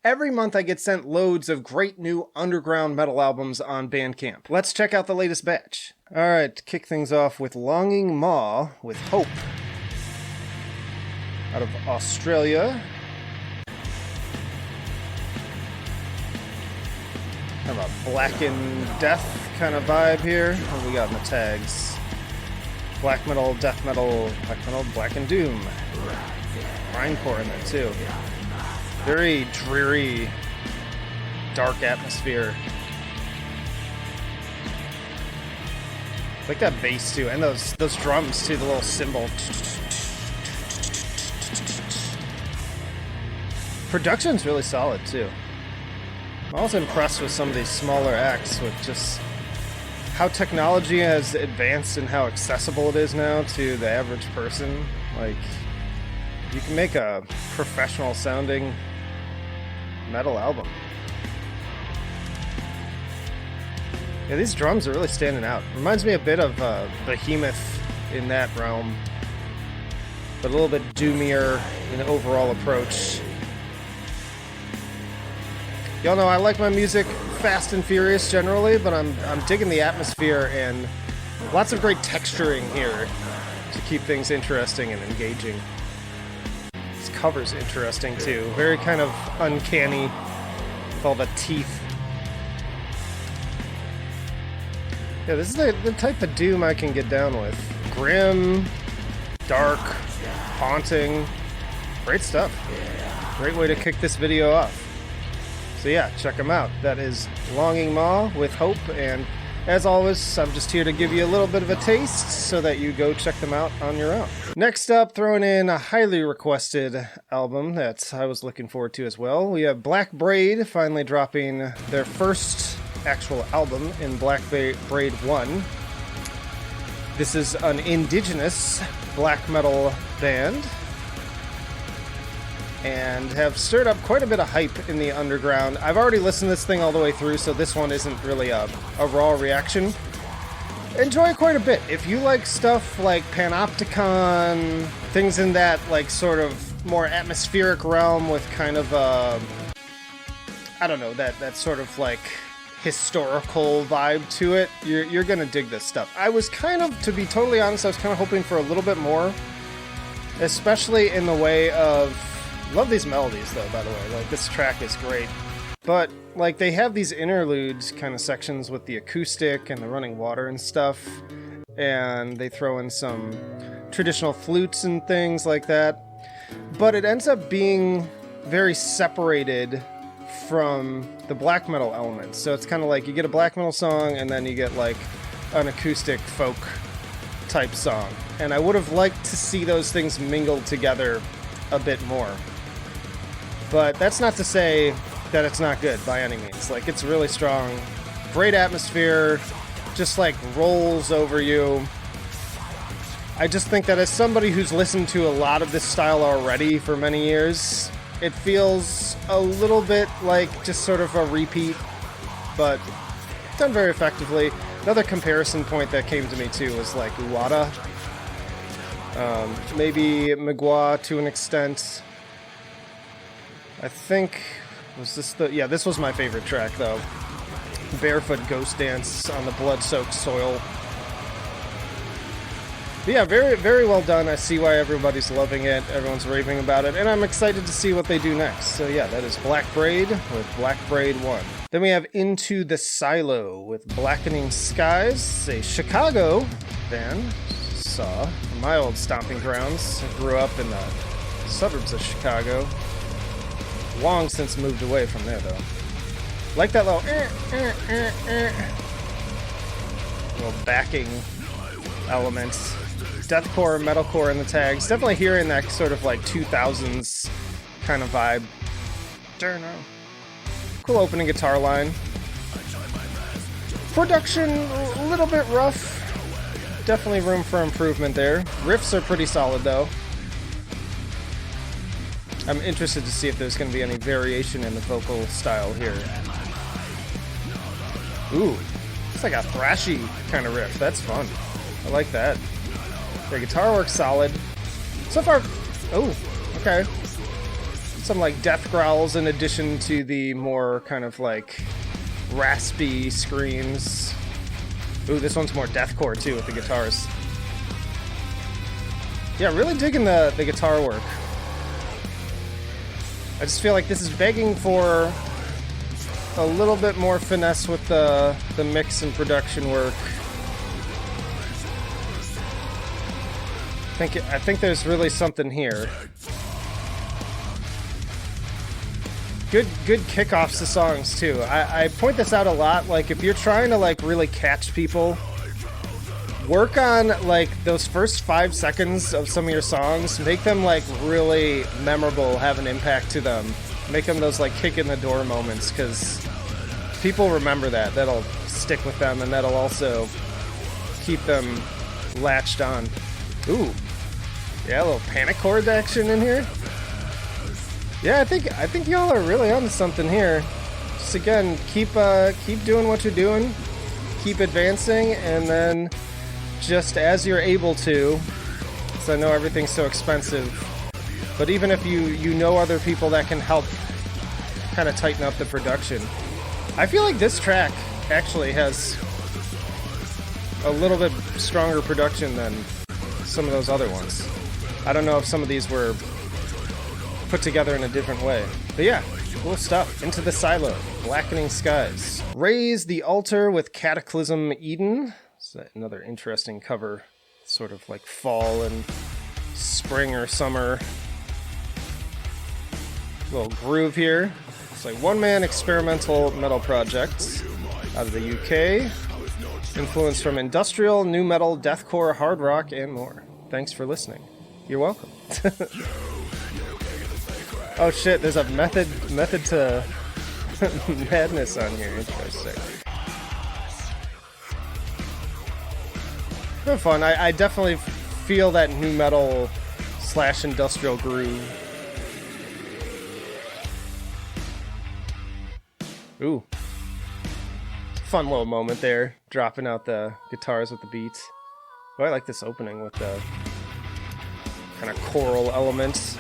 Every month I get sent loads of great new underground metal albums on Bandcamp. Let's check out the latest batch. Alright, to kick things off with Longing Maw with Hope. Out of Australia. Kind of a blackened death kind of vibe here. What do we got in the tags? Black metal, death metal, black metal, black and doom. Grindcore in there too. Very dreary, dark atmosphere. Like that bass too, and those drums too, the little cymbal. Production's really solid too. I'm also impressed with some of these smaller acts with just how technology has advanced and how accessible it is now to the average person. Like, you can make a professional sounding metal album. Yeah, these drums are really standing out. Reminds me a bit of Behemoth in that realm, but a little bit doomier in the overall approach. Y'all know I like my music fast and furious generally, but I'm digging the atmosphere and lots of great texturing here to keep things interesting and engaging. This cover's interesting too. Very kind of uncanny with all the teeth. Yeah, this is the type of doom I can get down with. Grim, dark, haunting. Great stuff. Great way to kick this video off. So yeah, check them out. That is Longing Maw with Hope, and as always, I'm just here to give you a little bit of a taste so that you go check them out on your own. Next up, throwing in a highly requested album that I was looking forward to as well. We have Blackbraid finally dropping their first actual album in Blackbraid 1. This is an Indigenous black metal band, and have stirred up quite a bit of hype in the underground. I've already listened to this thing all the way through, so this one isn't really a raw reaction. Enjoy it quite a bit. If you like stuff like Panopticon, things in that like sort of more atmospheric realm with kind of I don't know, that sort of like historical vibe to it, you're gonna dig this stuff. I was kind of, to be totally honest, I was kind of hoping for a little bit more, especially in the way of, love these melodies though, by the way, like this track is great, but like they have these interludes kind of sections with the acoustic and the running water and stuff, and they throw in some traditional flutes and things like that, but it ends up being very separated from the black metal elements. So it's kind of like you get a black metal song and then you get like an acoustic folk type song, and I would have liked to see those things mingled together a bit more. But that's not to say that it's not good by any means. Like, it's really strong, great atmosphere, just like rolls over you. I just think that as somebody who's listened to a lot of this style already for many years, it feels a little bit like just sort of a repeat, but done very effectively. Another comparison point that came to me too was like Uada. Maybe Magua to an extent. I think, was this the, yeah, this was my favorite track though. Barefoot Ghost Dance on the blood-soaked soil. But yeah, very, very well done. I see why everybody's loving it. Everyone's raving about it, and I'm excited to see what they do next. So yeah, that is Blackbraid with Blackbraid 1. Then we have Into the Silo with Blackening Skies, a Chicago band. Saw from my old stomping grounds. I grew up in the suburbs of Chicago. Long since moved away from there though. Like that little little backing elements. Deathcore, metalcore in the tags. Definitely hearing that sort of like 2000s kind of vibe. Cool opening guitar line. Production a little bit rough. Definitely room for improvement there. Riffs are pretty solid though. I'm interested to see if there's going to be any variation in the vocal style here. Ooh, it's like a thrashy kind of riff. That's fun. I like that. The guitar works solid. So far, oh, okay. some like death growls in addition to the more kind of like raspy screams. Ooh, this one's more deathcore too with the guitars. Yeah, really digging the guitar work. I just feel like this is begging for a little bit more finesse with the mix and production work. I think there's really something here. Good kickoffs to songs too. I point this out a lot. Like if you're trying to like really catch people, work on like those first 5 seconds of some of your songs. Make them like really memorable, have an impact to them. Make them those like kick in the door moments, because people remember that. That'll stick with them, and that'll also keep them latched on. Ooh, yeah, a little panic chord action in here. Yeah, I think y'all are really onto something here. Just again, keep doing what you're doing, keep advancing, and then just as you're able to, because I know everything's so expensive, but even if you know other people that can help kind of tighten up the production. I feel like this track actually has a little bit stronger production than some of those other ones. I don't know if some of these were put together in a different way. But yeah, cool stuff. Into the Silo, Blackening Skies. Raze the Altar with Cataclysm Eden. Is another interesting cover, sort of like fall and spring or summer. Little groove here. It's like one-man experimental metal project out of the UK. Influence from industrial, new metal, deathcore, hard rock, and more. Thanks for listening. You're welcome. Oh shit, there's a method to madness on here. Interesting. Good fun. I definitely feel that new metal / industrial groove. Ooh. Fun little moment there, dropping out the guitars with the beats. Oh, I like this opening with the kind of choral elements.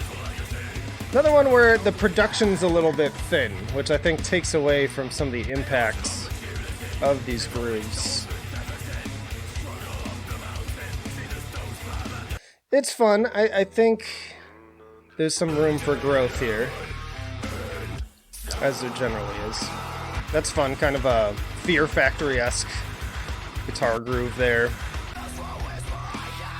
Another one where the production's a little bit thin, which I think takes away from some of the impacts of these grooves. It's fun. I think there's some room for growth here, as there generally is. That's fun, kind of a Fear Factory-esque guitar groove there.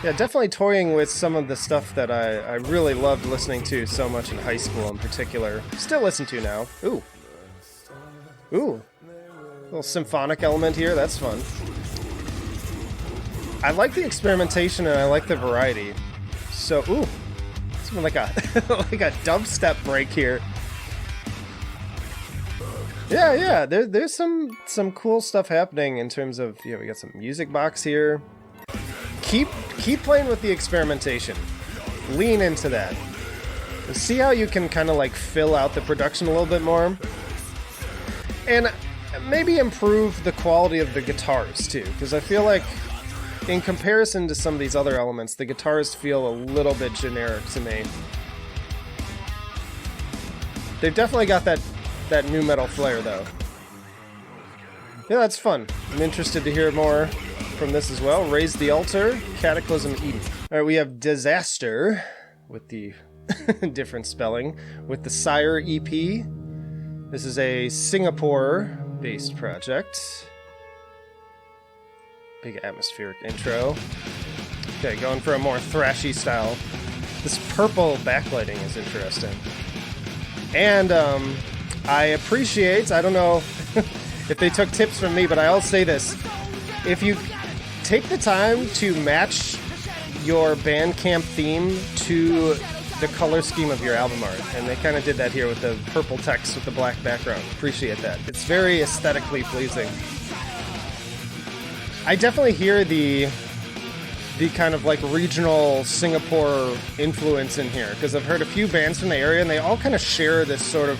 Yeah, definitely toying with some of the stuff that I really loved listening to so much in high school in particular. Still listen to now. Ooh. Ooh. Little symphonic element here, that's fun. I like the experimentation and I like the variety. So, ooh. Something like a like a dubstep break here. Yeah, there's some cool stuff happening in terms of, we got some music box here. Keep playing with the experimentation. Lean into that. And see how you can kind of like fill out the production a little bit more. And maybe improve the quality of the guitars too, because I feel like in comparison to some of these other elements, the guitars feel a little bit generic to me. They've definitely got that new metal flair though. Yeah, that's fun. I'm interested to hear more from this as well. Raze the Altar, Cataclysm Eden. Alright, we have Dezaster, with the different spelling, with the Sire EP. This is a Singapore-based project. Big atmospheric intro. Okay, going for a more thrashy style. This purple backlighting is interesting. And, I appreciate, I don't know if they took tips from me, but I'll say this. If you take the time to match your Bandcamp theme to the color scheme of your album art, and they kind of did that here with the purple text with the black background. Appreciate that. It's very aesthetically pleasing. I definitely hear the kind of like regional Singapore influence in here, because I've heard a few bands from the area and they all kind of share this sort of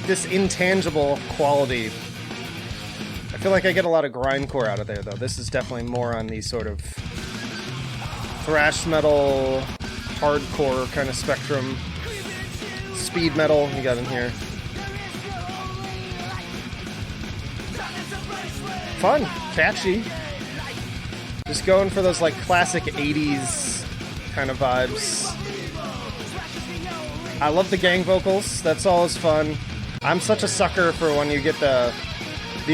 this intangible quality. I feel like I get a lot of grindcore out of there, though. This is definitely more on the sort of thrash metal, hardcore kind of spectrum. speed metal you got in here. Fun, catchy. Just going for those like classic 80s kind of vibes. I love the gang vocals. That's always fun. I'm such a sucker for when you get the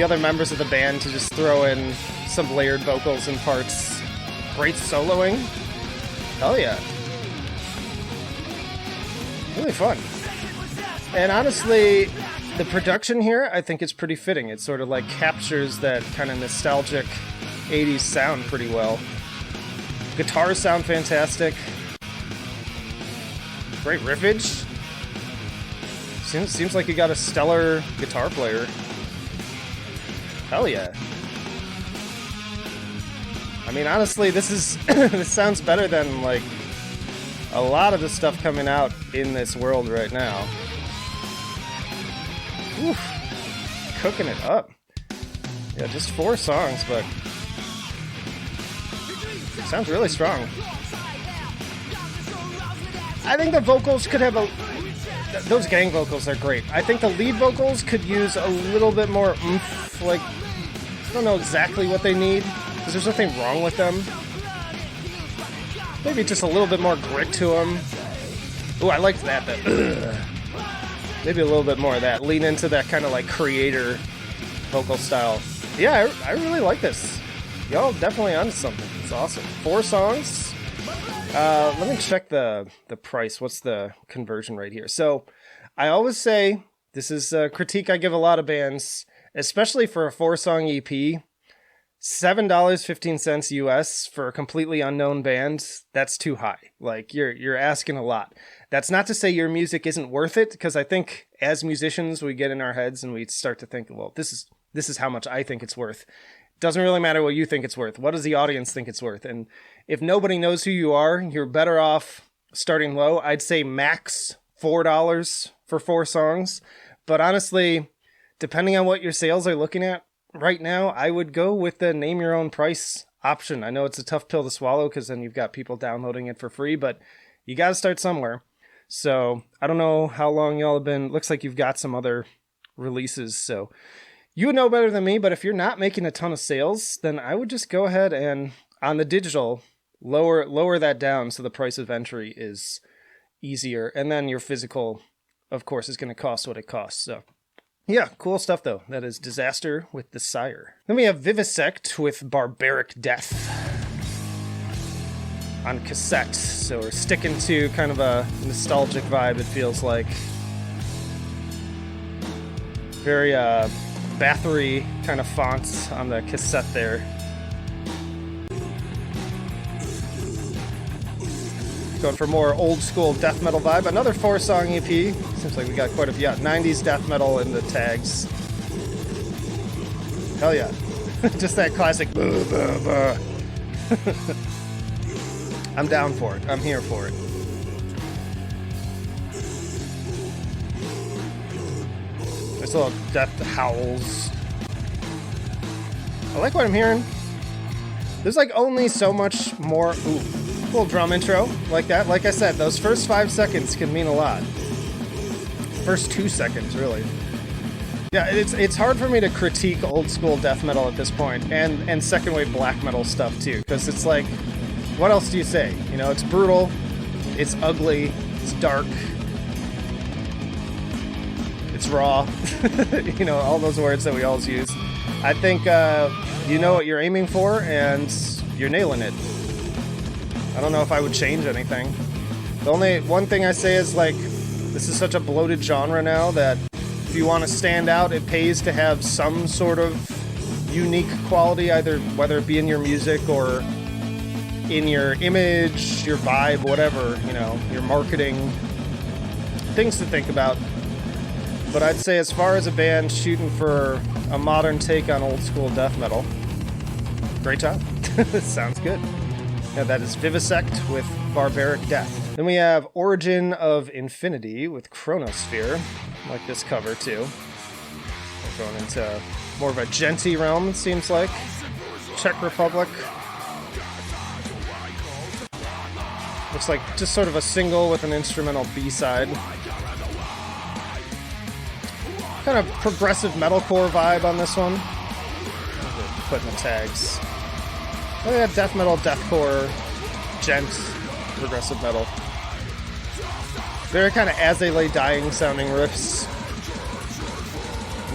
other members of the band to just throw in some layered vocals and parts. Great soloing. Hell yeah. Really fun. And honestly, the production here, I think it's pretty fitting. It sort of like captures that kind of nostalgic 80s sound pretty well. Guitars sound fantastic. Great riffage. Seems like you got a stellar guitar player. Hell yeah. I mean, honestly, this sounds better than like a lot of the stuff coming out in this world right now. Oof. Cooking it up. Yeah, just 4 songs, but sounds really strong. I think the vocals could have those gang vocals are great. I think the lead vocals could use a little bit more oomph. Like, I don't know exactly what they need, because there's nothing wrong with them. Maybe just a little bit more grit to them. Ooh, I liked that. Maybe a little bit more of that. Lean into that kind of like creator vocal style. Yeah, I really like this. Y'all definitely onto something. It's awesome. 4 songs. Let me check the price. What's the conversion rate here? So I always say, this is a critique I give a lot of bands, especially for a 4-song EP, $7.15 US for a completely unknown band, that's too high. Like, you're asking a lot. That's not to say your music isn't worth it, because I think as musicians, we get in our heads and we start to think, well, this is how much I think it's worth. Doesn't really matter what you think it's worth. What does the audience think it's worth? And if nobody knows who you are, you're better off starting low. I'd say max $4 for 4 songs. But honestly, depending on what your sales are looking at right now, I would go with the name your own price option. I know it's a tough pill to swallow because then you've got people downloading it for free, but you got to start somewhere. So I don't know how long y'all have been. Looks like you've got some other releases, so you would know better than me, but if you're not making a ton of sales, then I would just go ahead and, on the digital, lower that down so the price of entry is easier. And then your physical, of course, is going to cost what it costs. So, yeah, cool stuff, though. That is Dezaster with the Sire. Then we have VIVISECT with Barbaric Death on cassette. So we're sticking to kind of a nostalgic vibe, it feels like. Very, Bathory kind of fonts on the cassette there. Going for more old school death metal vibe. Another 4-song EP. Seems like we got quite a few. 90s death metal in the tags. Hell yeah. Just that classic. I'm down for it. I'm here for it. There's little death howls. I like what I'm hearing. There's like only so much more. Ooh, cool drum intro like that. Like I said, those first 5 seconds can mean a lot. First 2 seconds, really. Yeah, it's hard for me to critique old school death metal at this point, and second wave black metal stuff too, because it's like, what else do you say? You know, it's brutal, it's ugly, it's dark. It's raw, you know, all those words that we always use. I think you know what you're aiming for, and you're nailing it. I don't know if I would change anything. The only one thing I say is, like, this is such a bloated genre now that if you want to stand out, it pays to have some sort of unique quality, either whether it be in your music or in your image, your vibe, whatever, you know, your marketing. Things to think about. But I'd say as far as a band shooting for a modern take on old school death metal, great job. Sounds good. Yeah, that is VIVISECT with Barbaric Death. Then we have Origin of Infinity with Chronosphere. I like this cover too. We're going into more of a genty realm, it seems like. Czech Republic. Looks like just sort of a single with an instrumental B-side. Kind of progressive metalcore vibe on this one. Putting the tags. Oh yeah, death metal, deathcore, gent, progressive metal. They're kind of As They Lay Dying sounding riffs,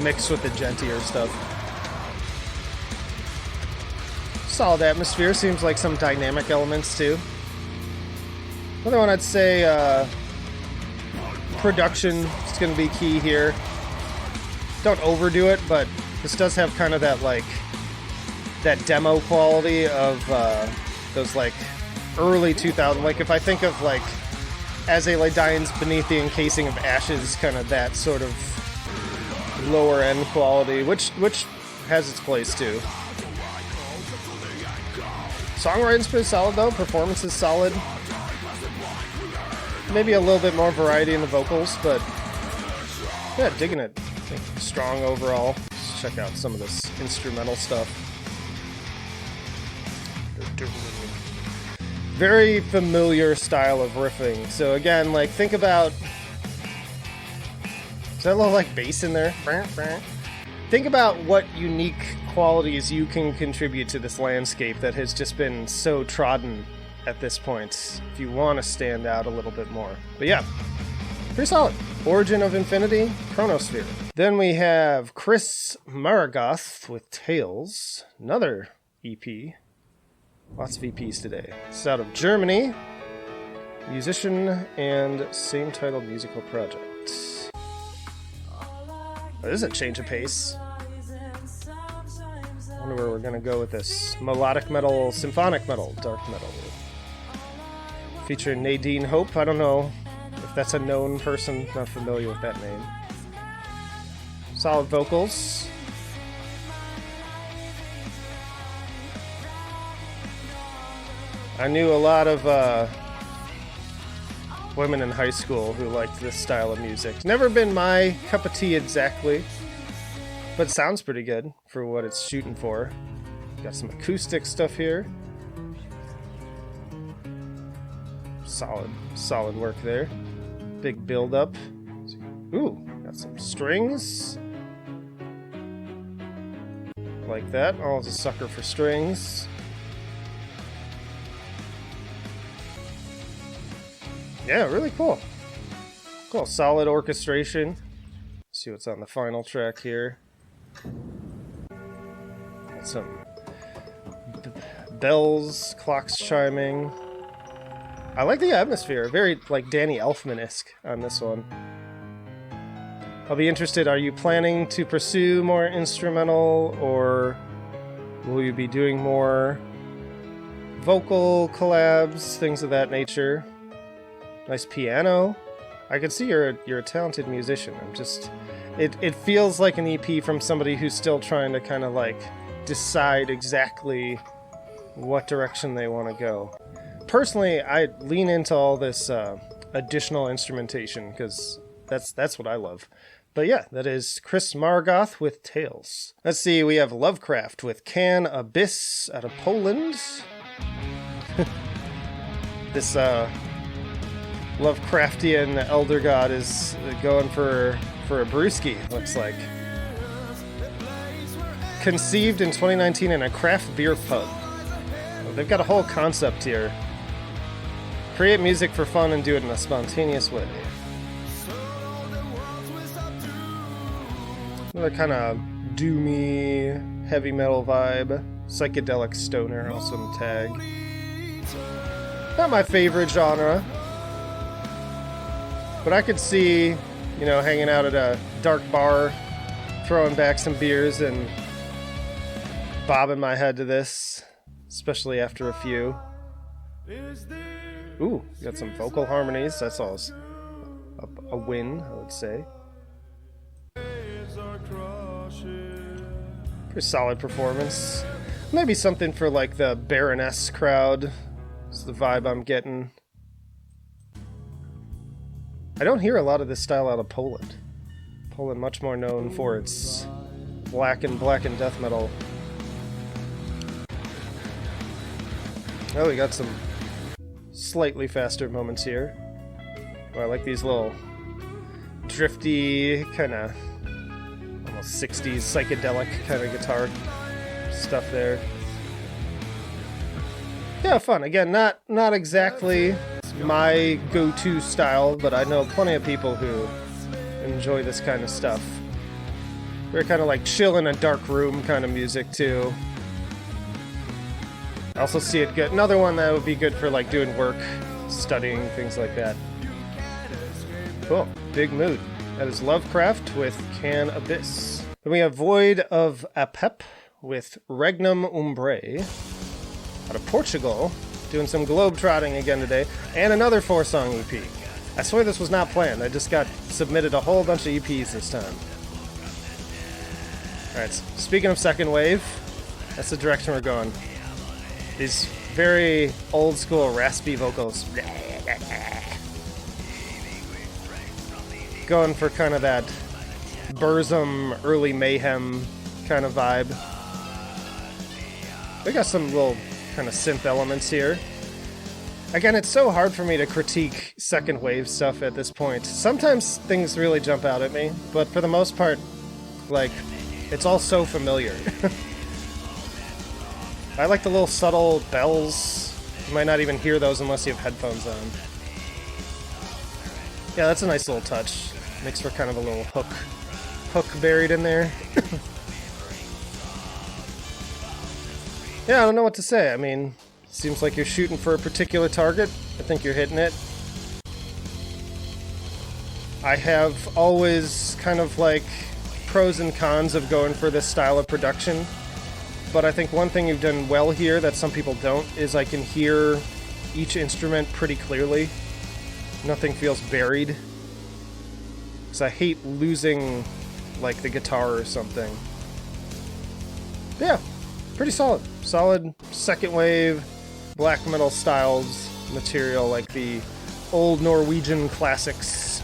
mixed with the gentier stuff. Solid atmosphere, seems like some dynamic elements too. Another one I'd say, production is going to be key here. Don't overdo it, but this does have kind of that like that demo quality of those like early 2000s. Like if I think of like As They Lay Dying's Beneath the Encasing of Ashes, kind of that sort of lower end quality, which has its place too. Songwriting's pretty solid though. Performance is solid. Maybe a little bit more variety in the vocals, but yeah, digging it. I think strong overall. Let's check out some of this instrumental stuff. Very familiar style of riffing. So again, like think about, is that a little like bass in there? Think about what unique qualities you can contribute to this landscape that has just been so trodden at this point, if you want to stand out a little bit more. But yeah, pretty solid. Origin of Infinity, Chronosphere. Then we have Chris Maragoth with Tales, another EP. Lots of EPs today. It's out of Germany, musician and same titled musical project. Oh, this is a change of pace. I wonder where we're going to go with this. Melodic metal, symphonic metal, dark metal. Featuring Nadine Hope. I don't know if that's a known person. Not familiar with that name. Solid vocals. I knew a lot of women in high school who liked this style of music. Never been my cup of tea exactly, but it sounds pretty good for what it's shooting for. Got some acoustic stuff here. Solid work there. Big build up. Ooh, got some strings. Like that. Always a sucker for strings. Yeah, really cool. Cool, solid orchestration. Let's see what's on the final track here. Got some bells, clocks chiming. I like the atmosphere. Very, like, Danny Elfman-esque on this one. I'll be interested, are you planning to pursue more instrumental, or will you be doing more vocal collabs, things of that nature? Nice piano. I can see you're a talented musician. I'm just... It feels like an EP from somebody who's still trying to kind of, like, decide exactly what direction they want to go. Personally, I lean into all this additional instrumentation because that's what I love. But yeah, that is Chris Maragoth with Tales. Let's see, we have Lovecraft with Can Abyss out of Poland. This Lovecraftian elder god is going for a brewski, looks like. Conceived in 2019 in a craft beer pub. Well, they've got a whole concept here. Create music for fun and do it in a spontaneous way. Another kind of doomy, heavy metal vibe. Psychedelic stoner also in the tag. Not my favorite genre. But I could see, you know, hanging out at a dark bar, throwing back some beers and bobbing my head to this, especially after a few. Ooh, got some vocal harmonies. That's always a win, I would say. Pretty solid performance. Maybe something for like the Baroness crowd. It's the vibe I'm getting. I don't hear a lot of this style out of Poland. Poland much more known for its black and death metal. Oh, we got some slightly faster moments here. Oh, I like these little drifty, kind of 60s psychedelic kind of guitar stuff there. Yeah, fun. Again, not exactly my go-to style, but I know plenty of people who enjoy this kind of stuff. We're kind of like chill in a dark room kind of music too. I also see it good. Another one that would be good for like doing work, studying, things like that. Cool. Big mood. That is Lovecraft with Can Abyss. Then we have Void of Apep with Regnum Umbrae out of Portugal, doing some globe-trotting again today, and another 4-song EP. I swear this was not planned. I just got submitted a whole bunch of EPs this time. Alright, speaking of second wave, that's the direction we're going. These very old-school raspy vocals. Going for kind of that Burzum, early Mayhem kind of vibe. We got some little kind of synth elements here. Again, it's so hard for me to critique second wave stuff at this point. Sometimes things really jump out at me, but for the most part, like, it's all so familiar. I like the little subtle bells. You might not even hear those unless you have headphones on. Yeah, that's a nice little touch. Makes for kind of a little hook buried in there. Yeah, I don't know what to say. I mean, seems like you're shooting for a particular target. I think you're hitting it. I have always kind of like pros and cons of going for this style of production. But I think one thing you've done well here that some people don't is I can hear each instrument pretty clearly. Nothing feels buried. Because I hate losing, like, the guitar or something. Yeah, pretty solid. Solid second wave, black metal styles material, like the old Norwegian classics.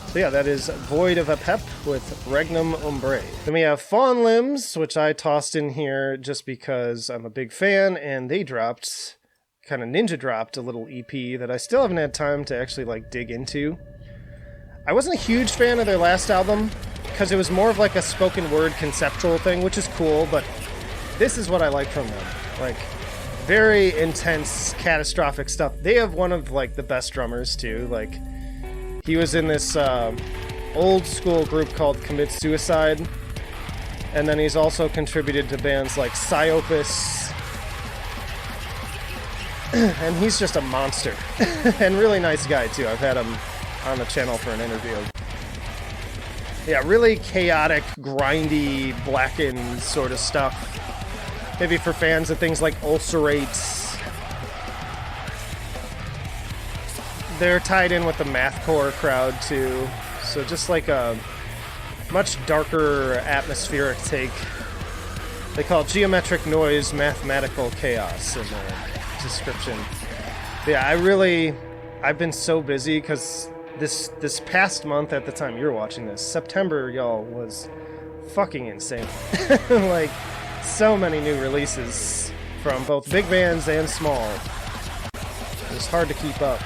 So yeah, that is Void of Apep with Regnum Umbrae. Then we have Fawn Limbs, which I tossed in here just because I'm a big fan, and they dropped, kind of ninja dropped a little EP that I still haven't had time to actually, like, dig into. I wasn't a huge fan of their last album, because it was more of like a spoken word conceptual thing, which is cool, but this is what I like from them. Like, very intense, catastrophic stuff. They have one of, like, the best drummers, too. Like, he was in this old school group called Commit Suicide, and then he's also contributed to bands like Psyopus, and he's just a monster. And really nice guy, too. I've had him on the channel for an interview. Yeah, really chaotic, grindy, blackened sort of stuff. Maybe for fans of things like Ulcerates. They're tied in with the mathcore crowd too. So just like a much darker atmospheric take. They call it geometric noise, mathematical chaos in the description. Yeah, I've been so busy because this past month, at the time you're watching this, September, y'all, was fucking insane. Like, so many new releases from both big bands and small. It was hard to keep up.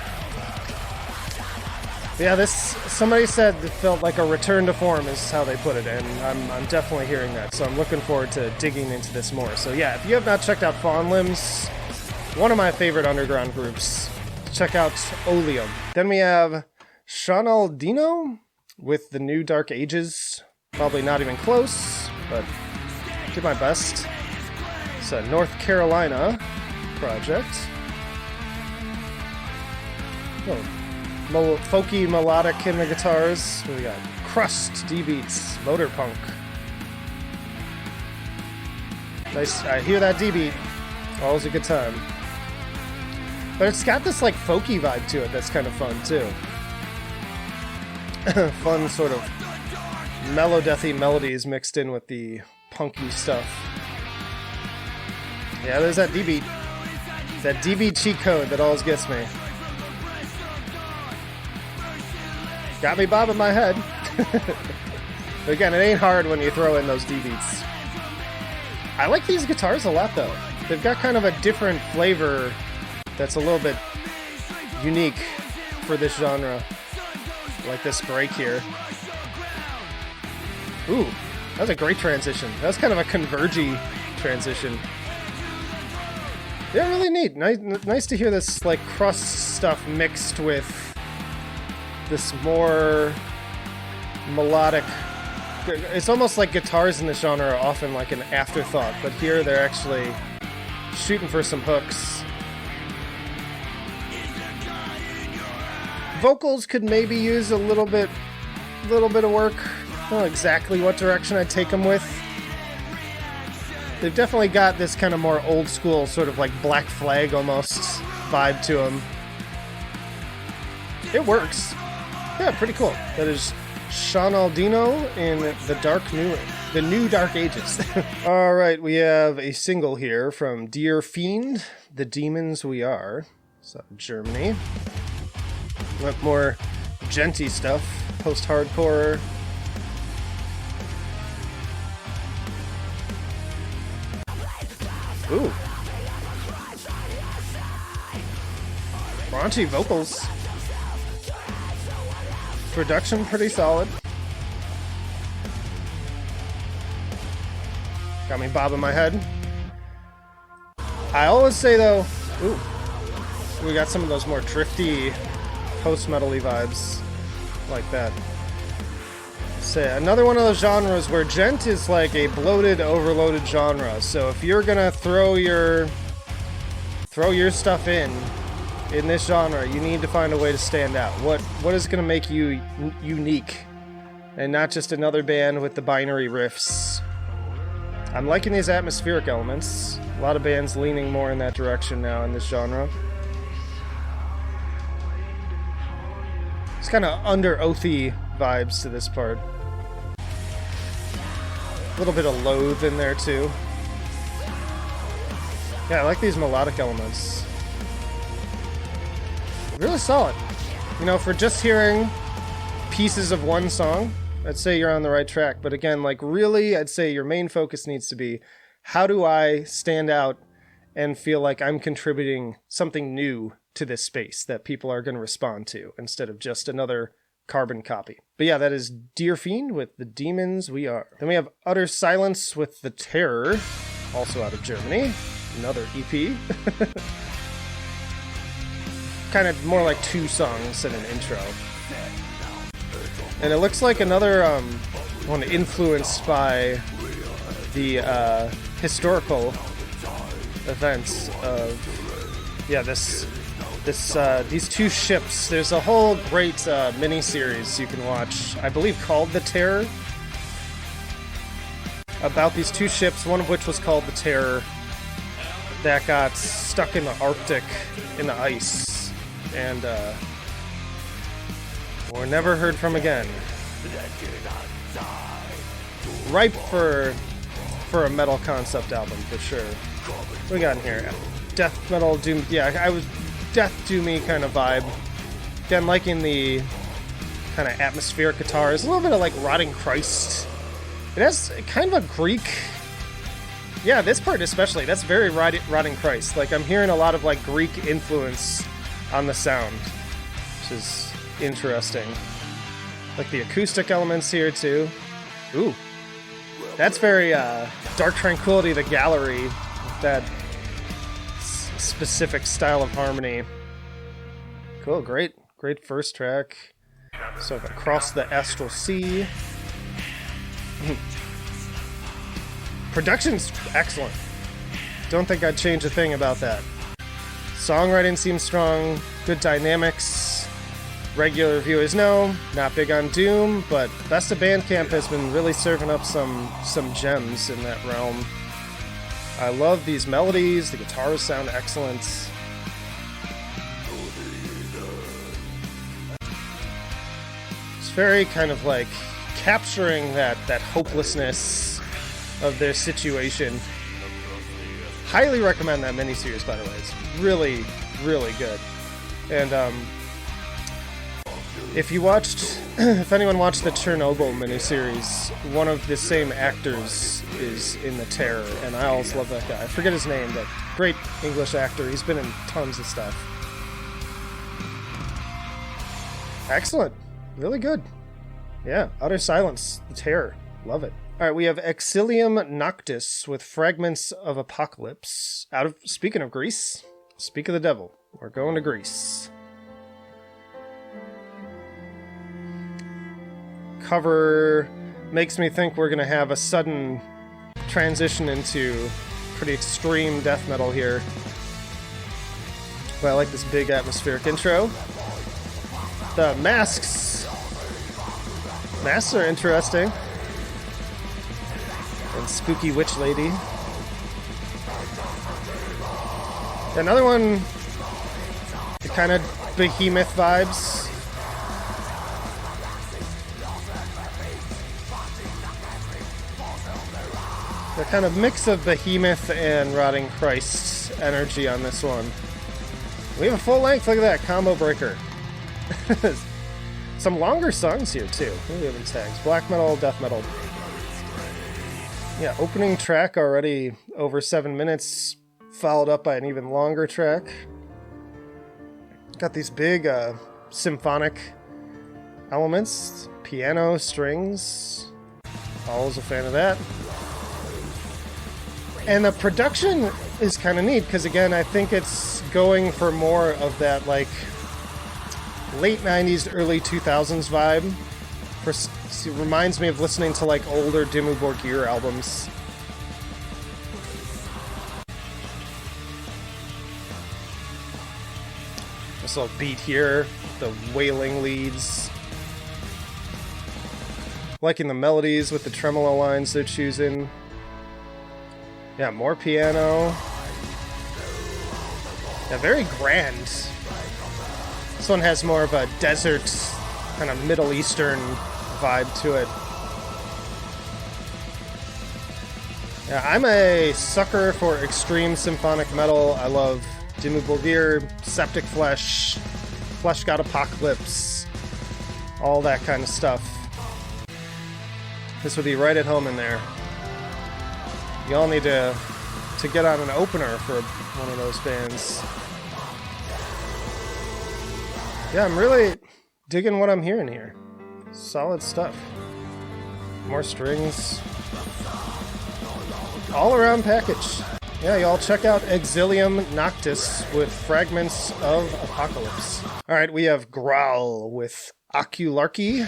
Yeah, somebody said it felt like a return to form is how they put it, and I'm definitely hearing that, so I'm looking forward to digging into this more. So yeah, if you have not checked out Fawn Limbs, one of my favorite underground groups, check out Oleum. Then we have Seanaldinho with the new Dark Ages. Probably not even close, but do my best. It's a North Carolina project. Oh, folky melodic in the guitars. We got Crust, D-beats, motorpunk. Nice. I hear that D-beat. Always a good time. But it's got this like folky vibe to it that's kind of fun too. Fun sort of melodethy melodies mixed in with the punky stuff. Yeah, there's that D-beat. That D-beat cheat code that always gets me. Got me bobbing my head. But again, it ain't hard when you throw in those D-beats. I like these guitars a lot though. They've got kind of a different flavor that's a little bit unique for this genre. Like this break here. Ooh, That was a great transition. That was kind of a convergy transition. Yeah, really neat. Nice to hear this like Crust stuff mixed with this more melodic. It's almost like guitars in the genre are often like an afterthought, but here they're actually shooting for some hooks. Vocals could maybe use a little bit of work. I don't know exactly what direction I'd take them with. They've definitely got this kind of more old school, sort of like Black Flag almost vibe to them. It works. Yeah, pretty cool. That is Seanaldinho in the new Dark Ages. All right, we have a single here from Dear Fiend, The Demons We Are. So Germany. Want more genty stuff, post-hardcore. Ooh. Raunchy vocals. Production pretty solid. Got me bobbing my head. I always say though, ooh, we got some of those more drifty, post-metal-y vibes like that. Say another one of those genres where gent is like a bloated, overloaded genre. So if you're gonna throw your stuff in this genre, you need to find a way to stand out. What is gonna make you unique, and not just another band with the binary riffs? I'm liking these atmospheric elements. A lot of bands leaning more in that direction now in this genre. It's kind of Underoathy vibes to this part. A little bit of loathe in there too. Yeah, I like these melodic elements. Really solid. You know, for just hearing pieces of one song, I'd say you're on the right track. But again, like really, I'd say your main focus needs to be, how do I stand out and feel like I'm contributing something new to this space that people are going to respond to, instead of just another carbon copy. But yeah, that is Dear Fiend with The Demons We Are. Then we have Utter Silence with The Terror, also out of Germany. Another EP. Kind of more like two songs and an intro. And it looks like another one influenced by the historical events of, yeah, these two ships. There's a whole great mini-series you can watch, I believe called The Terror, about these two ships, one of which was called The Terror, that got stuck in the Arctic in the ice, and were never heard from again. Ripe for a metal concept album, for sure. What we got in here? Death metal, doom, yeah, death doomy kind of vibe. Again, liking the kind of atmospheric guitars. A little bit of like Rotting Christ. It has kind of a Greek. Yeah, this part especially. That's very Rotting Christ. Like I'm hearing a lot of like Greek influence on the sound, which is interesting. Like the acoustic elements here too. Ooh, that's very Dark Tranquility, The Gallery. That specific style of harmony. Cool, great first track. So Across the Astral Sea. Production's excellent. Don't think I'd change a thing about that. Songwriting seems strong, good dynamics. Regular viewers know, not big on Doom, but Best of Bandcamp has been really serving up some gems in that realm. I love these melodies, the guitars sound excellent. It's very kind of like capturing that hopelessness of their situation. Highly recommend that miniseries, by the way. It's really, really good. And if anyone watched the Chernobyl miniseries, one of the same actors is in The Terror, and I always love that guy. I forget his name, but great English actor. He's been in tons of stuff. Excellent. Really good. Yeah, Utter Silence, The Terror. Love it. Alright, we have Exilium Noctis with Fragments of Apocalypse. Speaking of Greece, speak of the devil. We're going to Greece. Cover makes me think we're going to have a sudden transition into pretty extreme death metal here. But I like this big atmospheric intro. The masks are interesting. And spooky witch lady. Another one, the kind of Behemoth vibes. The kind of mix of Behemoth and Rotting Christ energy on this one. We have a full length, look at that, combo breaker. Some longer songs here too. What do we have in tags? Black metal, death metal. Yeah, opening track already over 7 minutes, followed up by an even longer track. Got these big symphonic elements, piano, strings. Always a fan of that. And the production is kind of neat, because again, I think it's going for more of that like late 90s, early 2000s vibe. It reminds me of listening to like older Dimmu Borgir albums. This little beat here, the wailing leads. Liking the melodies with the tremolo lines they're choosing. Yeah, more piano. Yeah, very grand. This one has more of a desert, kind of Middle Eastern vibe to it. Yeah, I'm a sucker for extreme symphonic metal. I love Dimmu Borgir, Septic Flesh, Flesh God Apocalypse, all that kind of stuff. This would be right at home in there. You all need to get on an opener for one of those bands. Yeah, I'm really digging what I'm hearing here. Solid stuff. More strings. All around package. Yeah, y'all check out Exilium Noctis with Fragments of Apocalypse. Alright, we have Growl with Ocularchy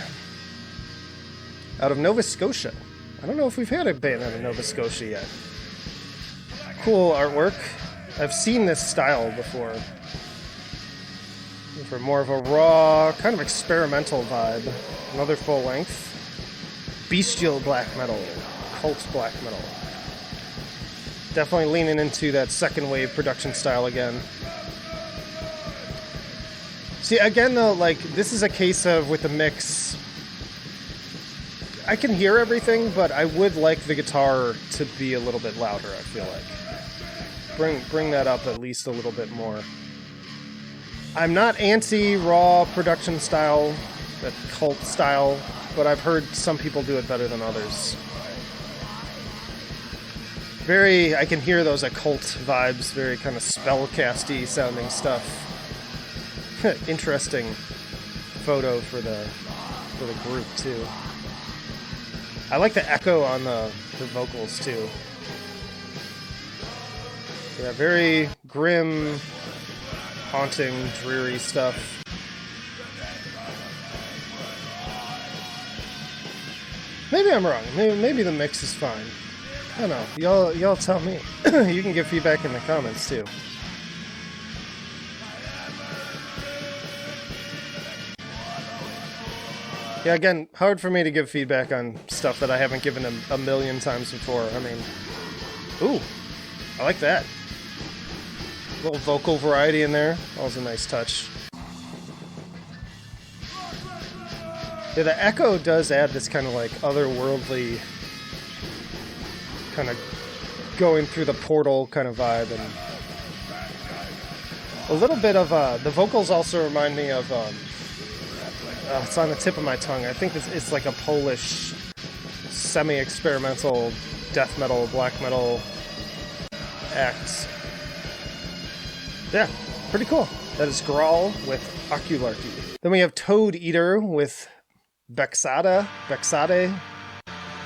out of Nova Scotia. I don't know if we've had a band out of Nova Scotia yet. Cool artwork. I've seen this style before. For more of a raw, kind of experimental vibe. Another full length. Bestial black metal. Cult black metal. Definitely leaning into that second wave production style again. See, again though, like, this is a case of, with the mix, I can hear everything, but I would like the guitar to be a little bit louder, I feel like. Bring that up at least a little bit more. I'm not anti-raw production style, that cult style, but I've heard some people do it better than others. I can hear those occult vibes, very kind of spellcasty sounding stuff. Interesting photo for the group too. I like the echo on the vocals too. Yeah, very grim, haunting, dreary stuff. Maybe I'm wrong. Maybe the mix is fine. I don't know. Y'all tell me. You can give feedback in the comments too. Yeah, again, hard for me to give feedback on stuff that I haven't given a million times before. I mean, ooh, I like that. A little vocal variety in there. That was a nice touch. Yeah, the echo does add this kind of like otherworldly, kind of going through the portal kind of vibe, and a little bit of the vocals also remind me of it's on the tip of my tongue. I think it's like a Polish semi-experimental death metal, black metal act. Yeah, pretty cool. That is Growl with Ocularchy. Then we have Toad Eater with Bexade,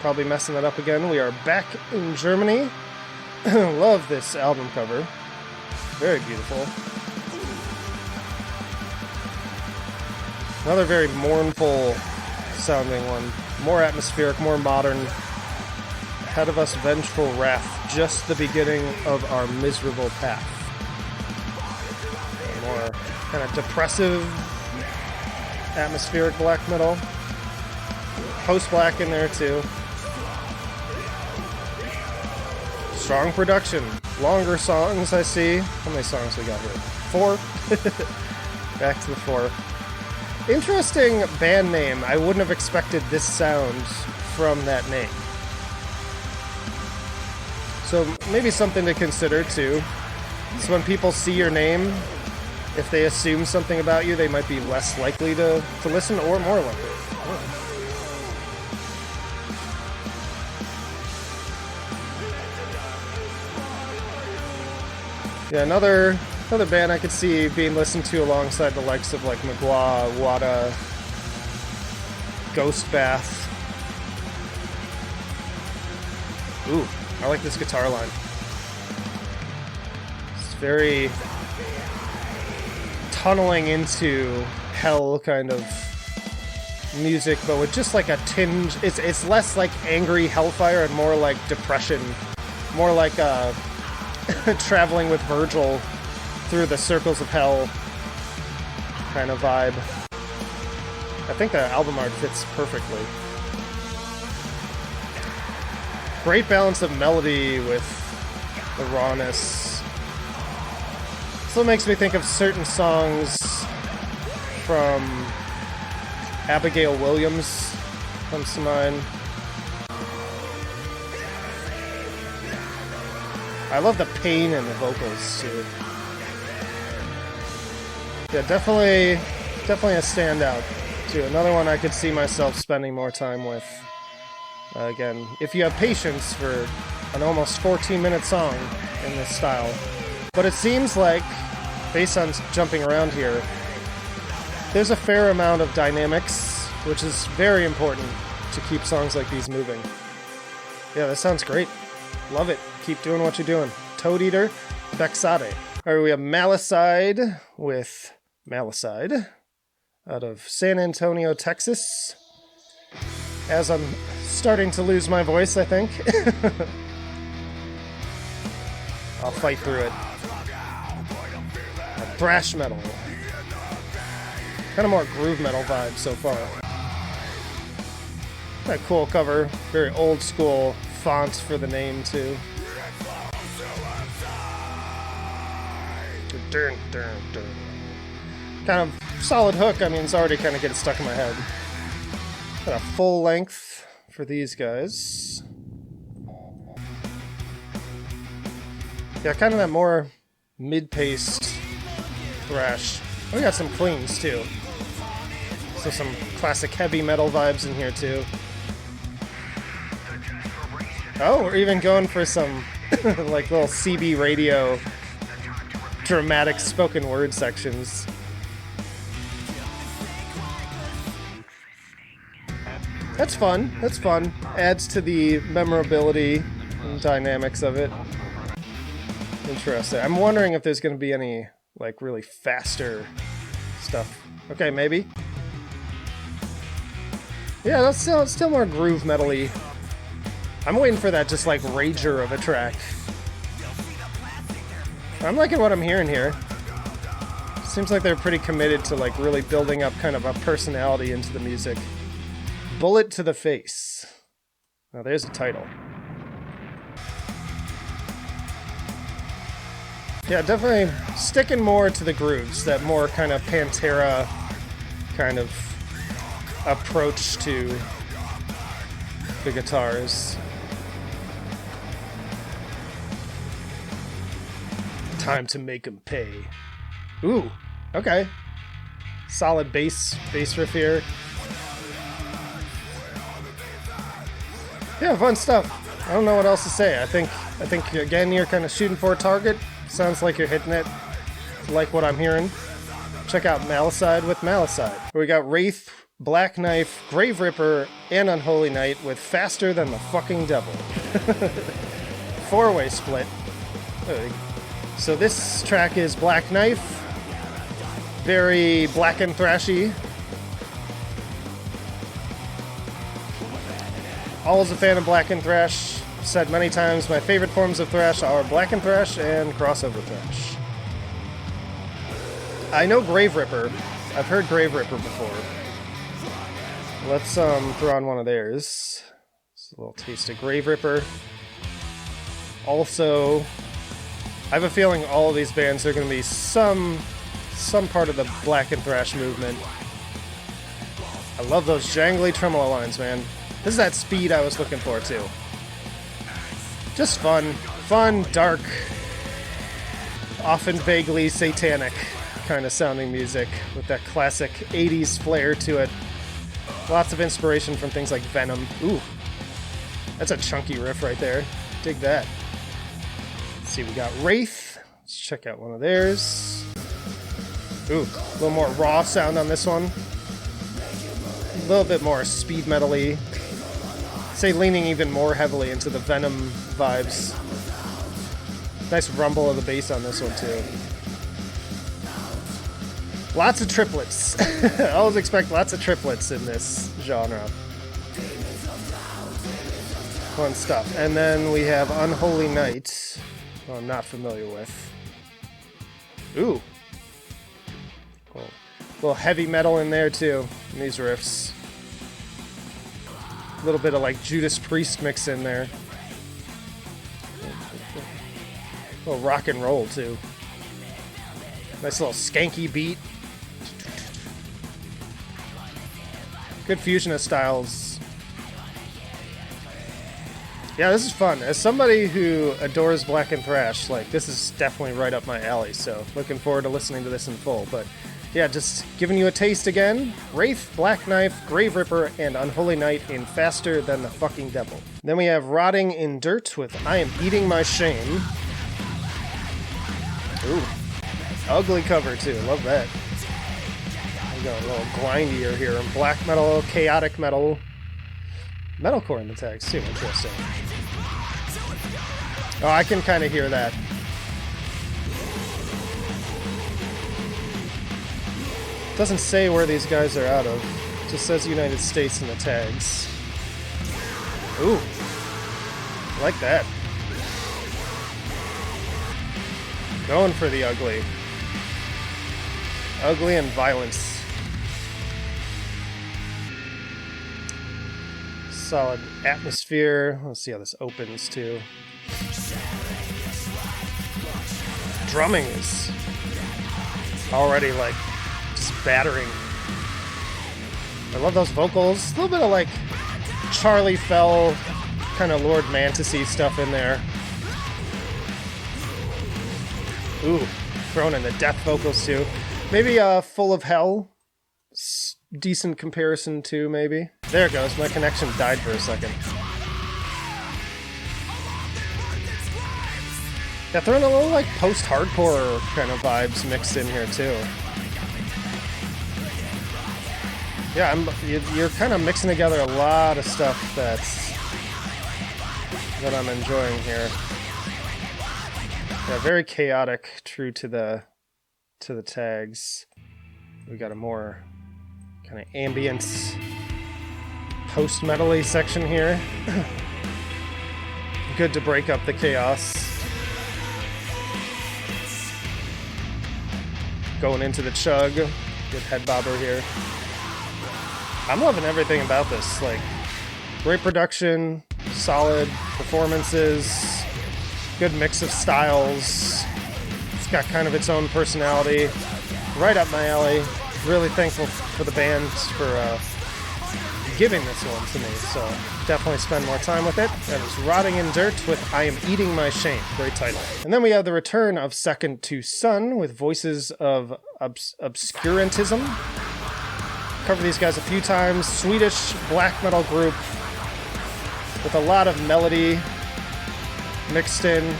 probably messing that up again. We are back in Germany. Love this album cover. Very beautiful. Another very mournful sounding one. More atmospheric, more modern. Ahead of us, vengeful wrath. Just the beginning of our miserable path. More kind of depressive, atmospheric black metal. Post-black in there too. Strong production. Longer songs, I see. How many songs we got here? 4? Back to the 4. Interesting band name. I wouldn't have expected this sound from that name. So maybe something to consider too. So when people see your name, if they assume something about you, they might be less likely to listen or more likely. Oh. Yeah, another band I could see being listened to alongside the likes of like Magua, Wada, Ghostbath. Ooh, I like this guitar line. It's very tunneling into hell kind of music, but with just like a tinge. It's less like angry hellfire and more like depression, more like traveling with Virgil through the circles of hell kind of vibe. I think the album art fits perfectly. Great balance of melody with the rawness. Still makes me think of certain songs from Abigail Williams, comes to mind. I love the pain in the vocals too. Yeah, definitely a standout too. Another one I could see myself spending more time with. Again, if you have patience for an almost 14-minute song in this style. But it seems like, based on jumping around here, there's a fair amount of dynamics, which is very important to keep songs like these moving. Yeah, that sounds great. Love it. Keep doing what you're doing. Toad Eater, Bexade. Alright, we have Malicide with Malicide out of San Antonio, Texas. As I'm starting to lose my voice, I think. I'll fight through it. Thrash metal. Kind of more groove metal vibe so far. That cool cover. Very old school font for the name too. Dun, dun, dun. Kind of solid hook. I mean, it's already kind of getting stuck in my head. Got a full length for these guys. Yeah, kind of that more mid-paced thrash. We got some cleans too. So some classic heavy metal vibes in here too. Oh, we're even going for some like little CB radio dramatic spoken word sections. That's fun. That's fun. Adds to the memorability and dynamics of it. Interesting. I'm wondering if there's going to be any like really faster stuff. Okay, maybe. Yeah, that's still more groove metal-y. I'm waiting for that just like rager of a track. I'm liking what I'm hearing here. Seems like they're pretty committed to like really building up kind of a personality into the music. Bullet to the Face. Now there's a title. Yeah, definitely sticking more to the grooves, that more kind of Pantera kind of approach to the guitars. Time to make 'em pay. Ooh, okay. Solid bass riff here. Yeah, fun stuff. I don't know what else to say. I think again you're kind of shooting for a target. Sounds like you're hitting it. Like what I'm hearing. Check out Malicide with Malicide. We got Wraith Black Knife, Grave Ripper, and Unholy Knight with Faster Than the Fucking Devil. 4-way split. So this track is Black Knife, very black and thrashy. Always a fan of black and thrash. Said many times my favorite forms of thrash are black and thrash and crossover thrash. I know Grave Ripper. I've heard Grave Ripper before. Let's throw on one of theirs. Just a little taste of Grave Ripper. Also, I have a feeling all of these bands are going to be some part of the black and thrash movement. I love those jangly tremolo lines, man. This is that speed I was looking for, too. Just fun. Fun, dark, often vaguely satanic kind of sounding music with that classic 80s flair to it. Lots of inspiration from things like Venom. Ooh, that's a chunky riff right there. Dig that. Let's see, we got Wraith. Let's check out one of theirs. Ooh, a little more raw sound on this one. A little bit more speed metal-y. Say leaning even more heavily into the Venom vibes. Nice rumble of the bass on this one too. Lots of triplets. I always expect lots of triplets in this genre. Fun stuff. And then we have Unholy Knight, who I'm not familiar with. Ooh. Cool. A little heavy metal in there too, in these riffs. A little bit of like Judas Priest mix in there. A little rock and roll too. Nice little skanky beat. Good fusion of styles. Yeah, this is fun. As somebody who adores black and thrash, like, this is definitely right up my alley, so looking forward to listening to this in full. But yeah, just giving you a taste again. Wraith, Black Knife, Grave Ripper, and Unholy Knight in Faster Than the Fucking Devil. Then we have Rotting in Dirt with I Am Eating My Shame. Ooh, ugly cover too, love that. We got a little grindier here, and black metal, chaotic metal. Metalcore in the tags too, interesting. Oh, I can kind of hear that. Doesn't say where these guys are out of. It just says United States in the tags. Ooh, I like that. Going for the ugly. Ugly and violence. Solid atmosphere. Let's see how this opens too. Drumming is already like just battering. I love those vocals. A little bit of like Charlie Fell, kind of Lord Mantasy stuff in there. Ooh, thrown in the death vocals too. Maybe Full of Hell. Decent comparison too, maybe. There it goes. My connection died for a second. Yeah, throwing a little like post-hardcore kind of vibes mixed in here too. Yeah, you're kind of mixing together a lot of stuff that I'm enjoying here. Yeah, very chaotic, true to the tags. We got a more kind of ambient post-metal-y section here. Good to break up the chaos. Going into the chug. Good head bobber here. I'm loving everything about this. Like, great production, solid performances, good mix of styles. It's got kind of its own personality. Right up my alley. Really thankful for the band for giving this one to me, so definitely spend more time with it. That is Rotting in Dirt with I Am Eating My Shame. Great title. And then we have the return of Second to Sun with Voices of Obscurantism. Covered these guys a few times. Swedish black metal group with a lot of melody mixed in.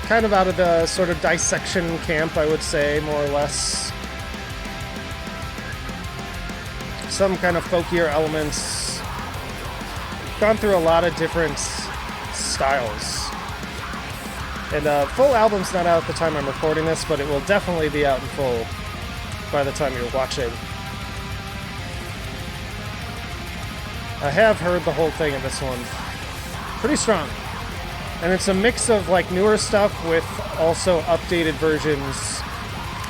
Kind of out of the sort of dissection camp, I would say, more or less. some kind of folkier elements. Gone through a lot of different styles. And full album's not out at the time I'm recording this, but it will definitely be out in full by the time you're watching. I have heard the whole thing in this one. Pretty strong. And it's a mix of like newer stuff with also updated versions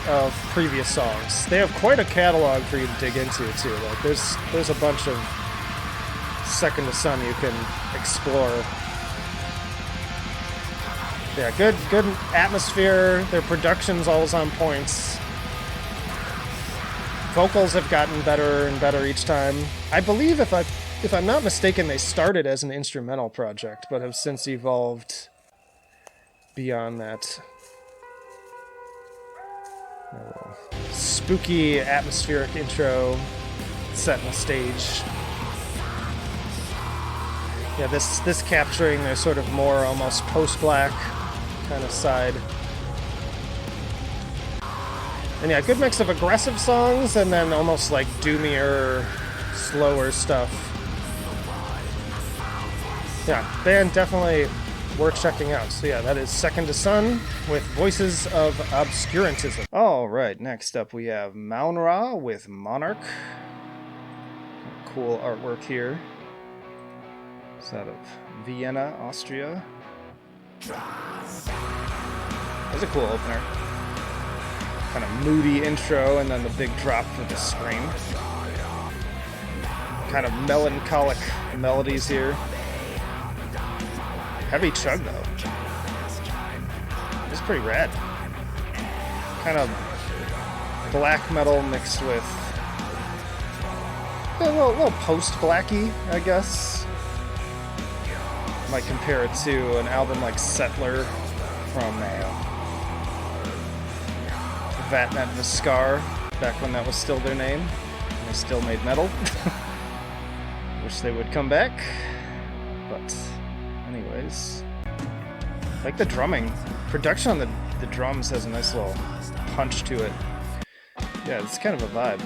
of previous songs. They have quite a catalog for you to dig into too. Like there's a bunch of Second to Sun you can explore. Yeah, good atmosphere. Their production's always on points. Vocals have gotten better and better each time. I believe if I'm not mistaken, they started as an instrumental project, but have since evolved beyond that. Oh, spooky, atmospheric intro set in the stage. Yeah, this capturing their sort of more almost post-black kind of side. And yeah, good mix of aggressive songs and then almost like doomier, slower stuff. Yeah, band definitely worth checking out. So yeah, that is Second to Sun with Voices of Obscurantism. Alright, next up we have Maunra with Monarch. Cool artwork here. It's out of Vienna, Austria. That's a cool opener. Kind of moody intro and then the big drop for the scream. Kind of melancholic melodies here. Heavy chug though. It's pretty rad. Kind of black metal mixed with a little post-blacky, I guess. Might compare it to an album like Settler from Vatnet Viscar, back when that was still their name. They still made metal. Wish they would come back. But anyways, I like the drumming. Production on the drums has a nice little punch to it. Yeah, it's kind of a vibe.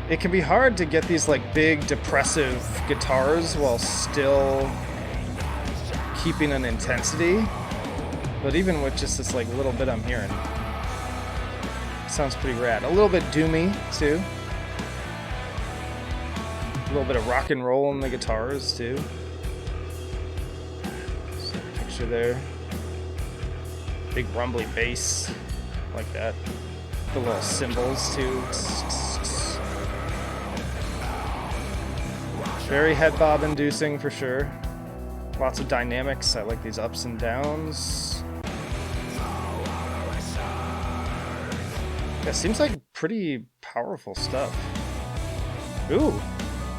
It can be hard to get these like big depressive guitars while still keeping an intensity. But even with just this like little bit I'm hearing, it sounds pretty rad. A little bit doomy too. A little bit of rock and roll in the guitars too. So picture there. Big rumbly bass like that. The little cymbals too. Very head bob inducing for sure. Lots of dynamics. I like these ups and downs. Yeah, seems like pretty powerful stuff. Ooh,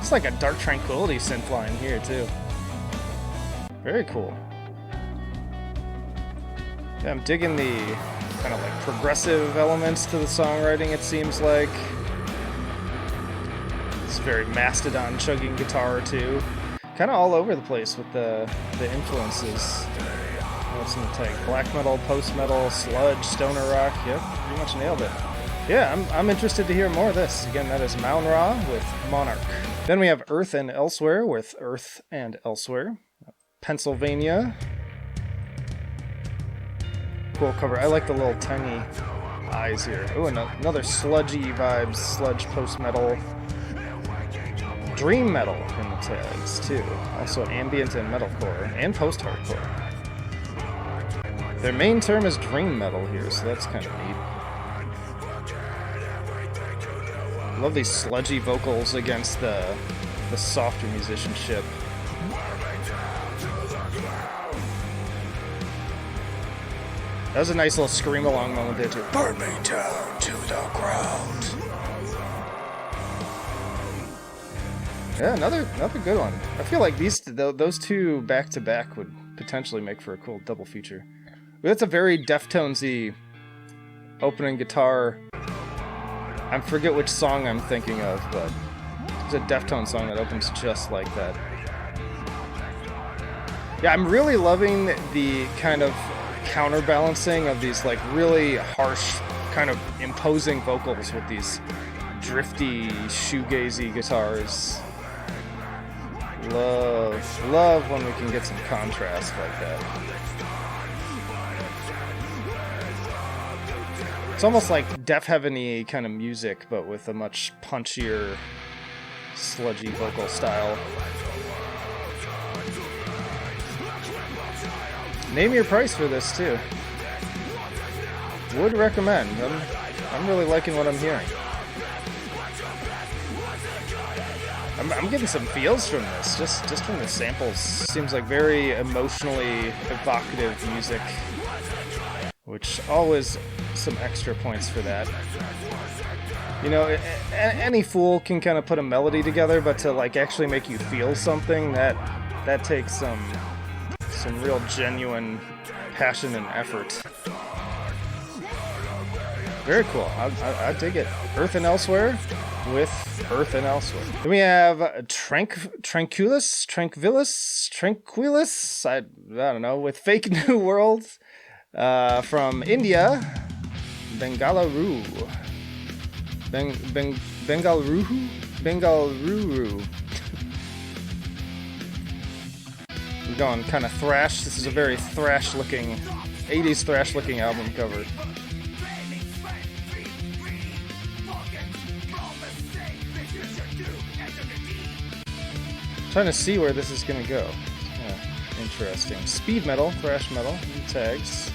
it's like a Dark Tranquility synth line here too. Very cool. Yeah, I'm digging the kind of like progressive elements to the songwriting, it seems like. It's very Mastodon chugging guitar too. Kind of all over the place with the influences. What's in the tag? Black metal, post metal, sludge, stoner rock. Yep, pretty much nailed it. Yeah, I'm interested to hear more of this. Again, that is Maunra with Monarch. Then we have Earth and Elsewhere with Earth and Elsewhere. Pennsylvania. Cool cover. I like the little tiny eyes here. Oh, another sludgy vibes, sludge post metal. Dream metal in the tags too. Also ambient and metalcore and post-hardcore. Their main term is dream metal here, so that's kind of neat. Love these sludgy vocals against the softer musicianship. That was a nice little scream along moment there too. Burn me down to the ground. Yeah, another good one. I feel like those two back to back would potentially make for a cool double feature. But that's a very Deftones-y opening guitar. I forget which song I'm thinking of, but there's a Deftones song that opens just like that. Yeah, I'm really loving the kind of counterbalancing of these like really harsh kind of imposing vocals with these drifty, shoegazy guitars. Love when we can get some contrast like that. It's almost like Death Heaven-y kind of music, but with a much punchier, sludgy vocal style. Name your price for this too. Would recommend. I'm really liking what I'm hearing. I'm getting some feels from this, just from the samples. Seems like very emotionally evocative music, which always some extra points for that. You know, any fool can kind of put a melody together, but to like actually make you feel something, that takes some real genuine passion and effort. Very cool. I dig it. Earth and Elsewhere with Earth and Elsewhere. Then we have Tranquillus, I don't know, with Fake New World from India, Bengaluru. Bengaluru. We're going kind of thrash. This is a very thrash-looking, 80s thrash-looking album cover. Trying to see where this is going to go. Yeah, interesting. Speed metal, thrash metal, tags.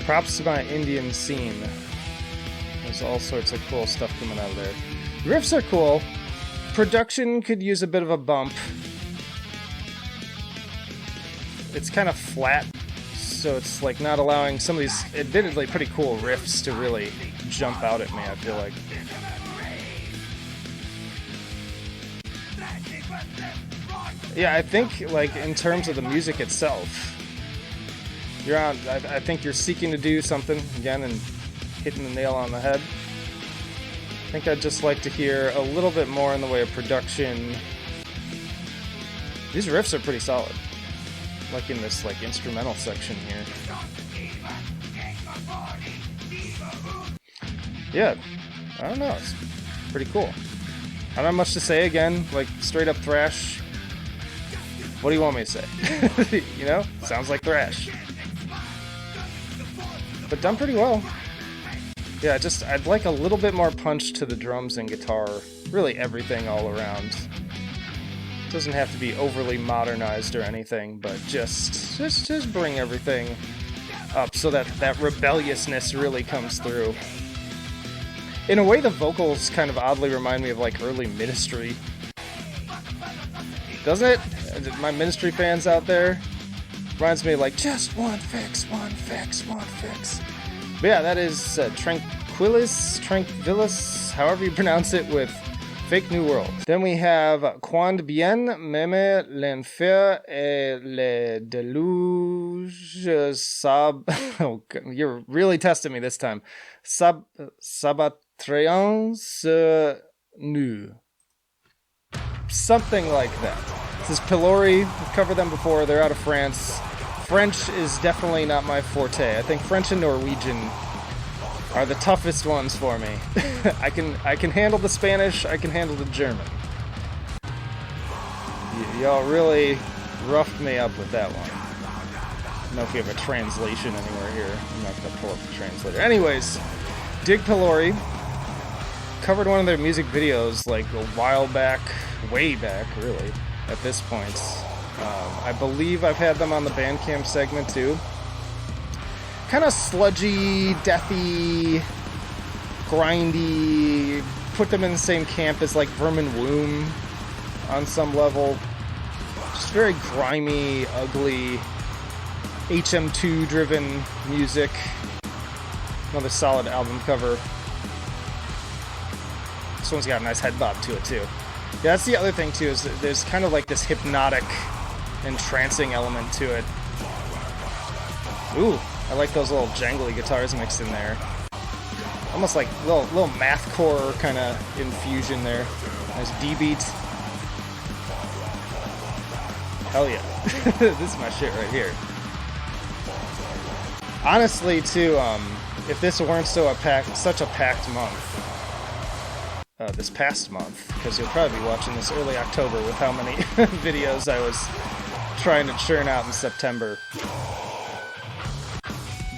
Props to my Indian scene. There's all sorts of cool stuff coming out of there. Riffs are cool. Production could use a bit of a bump. It's kind of flat, so it's like not allowing some of these admittedly pretty cool riffs to really jump out at me, I feel like. Yeah, I think like in terms of the music itself, I think you're seeking to do something again and hitting the nail on the head. I think I'd just like to hear a little bit more in the way of production. These riffs are pretty solid. Like in this like instrumental section here. Yeah, I don't know, it's pretty cool. I don't have much to say again, like straight up thrash. What do you want me to say? You know, sounds like thrash. But done pretty well. Yeah, I'd like a little bit more punch to the drums and guitar. Really everything all around. It doesn't have to be overly modernized or anything, but just bring everything up so that rebelliousness really comes through. In a way, the vocals kind of oddly remind me of like early Ministry. Doesn't it? My Ministry fans out there? Reminds me of like, just one fix. But yeah, that is Tranquillus, however you pronounce it, with Fake New World. Then we have Quand bien m'aime l'enfer et le déluge sab... Oh, you're really testing me this time. Sabatréance nu. Something like that. This is Pilori. We've covered them before. They're out of France. French is definitely not my forte. I think French and Norwegian are the toughest ones for me. I can handle the Spanish, I can handle the German. Y'all really roughed me up with that one. I don't know if we have a translation anywhere here. I'm not going to pull up the translator. Anyways, dig Pilori. Covered one of their music videos like a while back, way back really, at this point. I believe I've had them on the Bandcamp segment too. Kind of sludgy, deathy, grindy. Put them in the same camp as like Vermin Womb on some level. Just very grimy, ugly, HM2 driven music. Another solid album cover. This one's got a nice head bob to it too. Yeah, that's the other thing too, is that there's kind of like this hypnotic, entrancing element to it. Ooh, I like those little jangly guitars mixed in there. Almost like little mathcore kind of infusion there. Nice D beat. Hell yeah. This is my shit right here. Honestly, too, if this weren't such a packed month, this past month, because you'll probably be watching this early October with how many videos I was trying to churn out in September.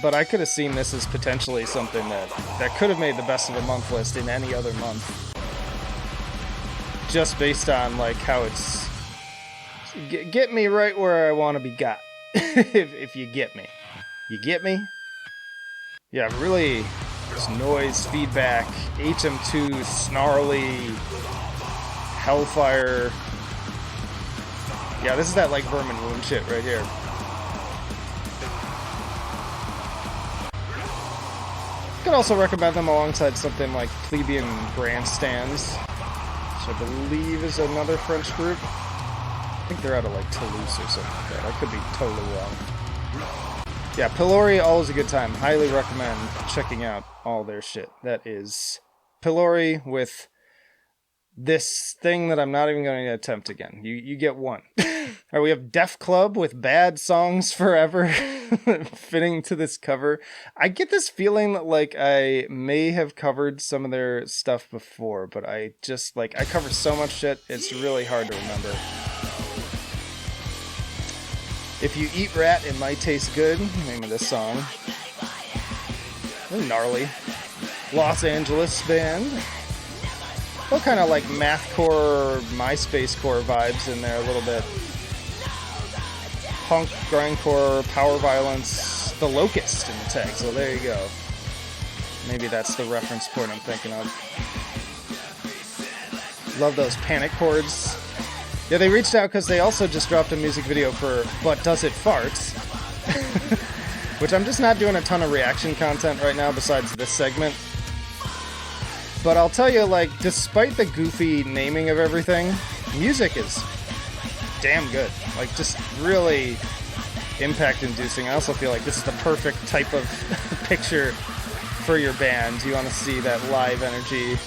But I could have seen this as potentially something that could have made the best of the month list in any other month. Just based on, like, how it's... Get me right where I want to be got. if you get me. You get me? Yeah, really... There's noise, feedback, HM2, snarly, hellfire. Yeah, this is that, like, Vermin Wound shit right here. Could also recommend them alongside something like Plebeian Grandstands, which I believe is another French group. I think they're out of, like, Toulouse or something like that. I could be totally wrong. Yeah, Pilori, always a good time. Highly recommend checking out all their shit. That is Pilori with this thing that I'm not even going to attempt again. You get one. Alright, we have Def Club with Bad Songs Forever fitting to this cover. I get this feeling that, like, I may have covered some of their stuff before, but I just, like, I cover so much shit, it's really hard to remember. If You Eat Rat, It Might Taste Good, name of this song. They're gnarly. Los Angeles band. Well, kind of like mathcore, MySpace core vibes in there a little bit. Punk, grindcore, power violence, The Locust in the tag, so there you go. Maybe that's the reference point I'm thinking of. Love those panic chords. Yeah, they reached out because they also just dropped a music video for But Does It Farts? Which I'm just not doing a ton of reaction content right now besides this segment. But I'll tell you, like, despite the goofy naming of everything, music is damn good. Like, just really impact-inducing. I also feel like this is the perfect type of picture for your band. You want to see that live energy.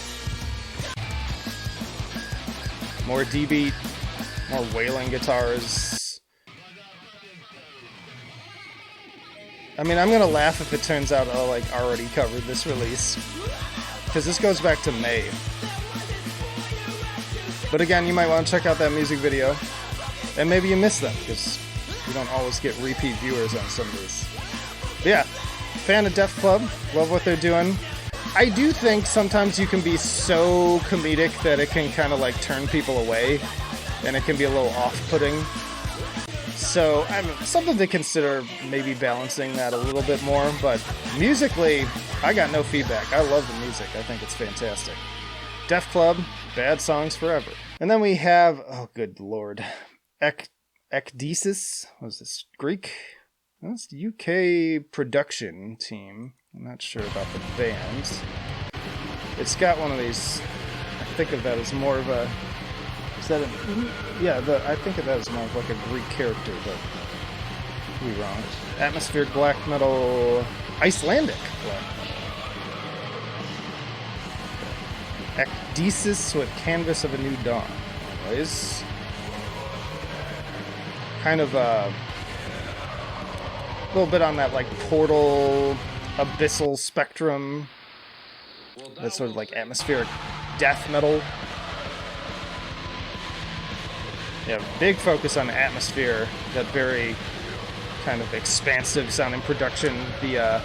More D-beat. More wailing guitars. I mean, I'm gonna laugh if it turns out I, like, already covered this release. Because this goes back to May. But again, you might want to check out that music video. And maybe you missed them, because you don't always get repeat viewers on some of these. But yeah, fan of Def Club. Love what they're doing. I do think sometimes you can be so comedic that it can kind of, like, turn people away. And it can be a little off-putting. So, something to consider, maybe balancing that a little bit more. But musically, I got no feedback. I love the music. I think it's fantastic. Def Club, Bad Songs Forever. And then we have, oh good lord, Eclectic. What is this, Greek? That's the UK production team. I'm not sure about the band. It's got one of these, I think of that as more of a... Is that I think of that as more of like a Greek character, but could be wrong. Atmospheric black metal, Icelandic black metal. Eclectic with Canvas of a New Dawn. Anyways, kind of a little bit on that, like, Portal, abyssal spectrum. That's sort of like atmospheric death metal. Yeah, big focus on atmosphere, that very kind of expansive sounding production. The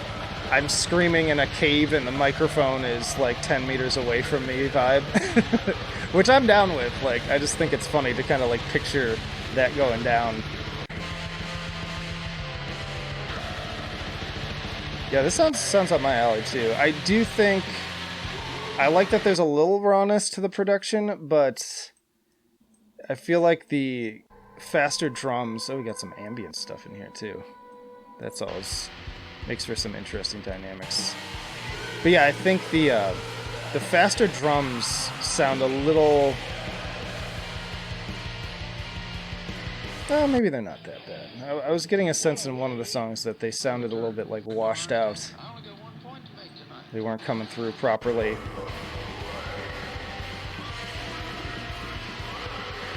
I'm screaming in a cave and the microphone is like 10 meters away from me vibe, which I'm down with. Like, I just think it's funny to kind of, like, picture that going down. Yeah, this sounds up my alley too. I do think I like that there's a little rawness to the production, but I feel like the faster drums... Oh, we got some ambient stuff in here, too. That's always makes for some interesting dynamics. But yeah, I think the faster drums sound a little... Well, maybe they're not that bad. I was getting a sense in one of the songs that they sounded a little bit, like, washed out. They weren't coming through properly.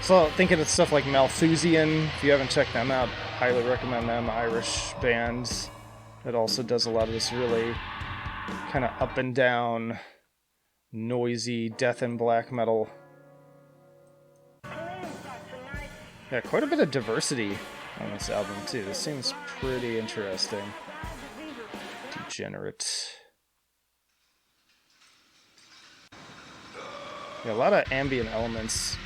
So thinking of stuff like Malthusian, if you haven't checked them out, highly recommend them. Irish band that also does a lot of this really kind of up and down, noisy death and black metal. Yeah, quite a bit of diversity on this album too. This seems pretty interesting. Degenerate. Yeah, a lot of ambient elements.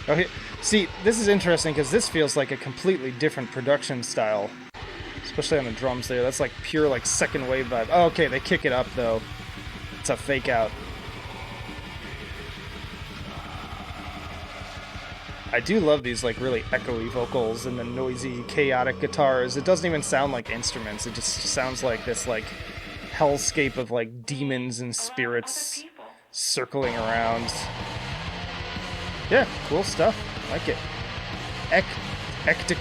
Oh, see, this is interesting because this feels like a completely different production style, especially on the drums there. That's like pure like second wave vibe. Oh, okay, they kick it up though. It's a fake out. I do love these like really echoey vocals and the noisy, chaotic guitars. It doesn't even sound like instruments. It just sounds like this like hellscape of like demons and spirits circling around. Yeah, cool stuff. Like it. Eclectic?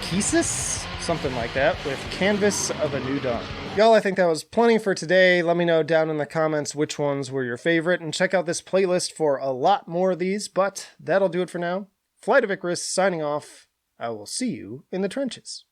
Something like that, with Canvas of a New Dawn. Y'all, I think that was plenty for today. Let me know down in the comments which ones were your favorite, and check out this playlist for a lot more of these, but that'll do it for now. Flight of Icarus signing off. I will see you in the trenches.